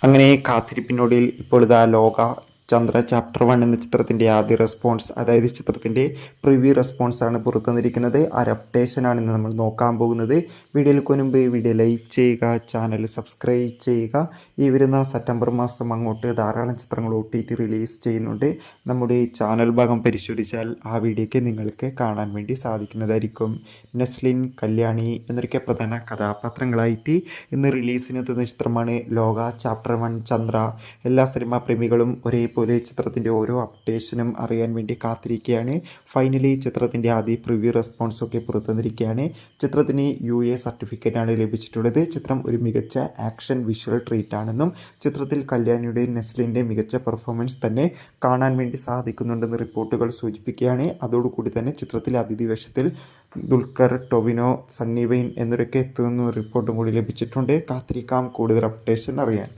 അങ്ങനെ കാത്തിരിപ്പിനൊടുവിൽ ഇപ്പോൾ ഇതാ ലോക ചന്ദ്ര ചാപ്റ്റർ 1 എന്ന ചിത്രത്തിൻ്റെ ആദ്യ റെസ്പോൺസ്, അതായത് ചിത്രത്തിൻ്റെ പ്രിവ്യൂ റെസ്പോൺസാണ് പുറത്തു വന്നിരിക്കുന്നത്. ആ അപ്ഡേഷനാണ് ഇന്ന് നമ്മൾ നോക്കാൻ പോകുന്നത്. വീഡിയോയിലേക്ക് മുൻപ് വീഡിയോ ലൈക്ക് ചെയ്യുക, ചാനൽ സബ്സ്ക്രൈബ് ചെയ്യുക. ഈ വരുന്ന സെപ്റ്റംബർ മാസം അങ്ങോട്ട് ധാരാളം ചിത്രങ്ങൾ OTT റിലീസ് ചെയ്യുന്നുണ്ട്. നമ്മുടെ ചാനൽ ഭാഗം പരിശോധിച്ചാൽ ആ വീഡിയോയ്ക്ക് നിങ്ങൾക്ക് കാണാൻ വേണ്ടി സാധിക്കുന്നതായിരിക്കും. നെസ്ലിൻ, കല്യാണി എന്നൊക്കെ പ്രധാന കഥാപാത്രങ്ങളായിട്ട് ഇന്ന് റിലീസിനെത്തുന്ന ചിത്രമാണ് ലോക ചാപ്റ്റർ 1 ചന്ദ്ര. എല്ലാ സിനിമാ പ്രേമികളും ഒരേപോലെ ചിത്രത്തിൻ്റെ ഓരോ അപ്ഡേഷനും അറിയാൻ വേണ്ടി കാത്തിരിക്കുകയാണ്. ഫൈനലി ചിത്രത്തിൻ്റെ ആദ്യ പ്രിവ്യൂ റെസ്പോൺസൊക്കെ പുറത്തു വന്നിരിക്കുകയാണ്. ചിത്രത്തിന് UA സർട്ടിഫിക്കറ്റാണ് ലഭിച്ചിട്ടുള്ളത്. ചിത്രം ഒരു മികച്ച ആക്ഷൻ വിഷ്വൽ ട്രീറ്റ് ആണെന്നും ചിത്രത്തിൽ കല്യാണിയുടെയും നെസ്ലിൻ്റെയും മികച്ച പെർഫോമൻസ് തന്നെ കാണാൻ വേണ്ടി സാധിക്കുന്നുണ്ടെന്ന് റിപ്പോർട്ടുകൾ സൂചിപ്പിക്കുകയാണ്. അതോടുകൂടി തന്നെ ചിത്രത്തിലെ അതിഥി വേഷത്തിൽ ദുൽഖർ, ടൊവിനോ, സണ്ണി വെയിൻ എന്നിവരൊക്കെ എത്തുന്ന റിപ്പോർട്ടും കൂടി ലഭിച്ചിട്ടുണ്ട്. കാത്തിരിക്കാം കൂടുതൽ അപ്ഡേഷൻ അറിയാൻ.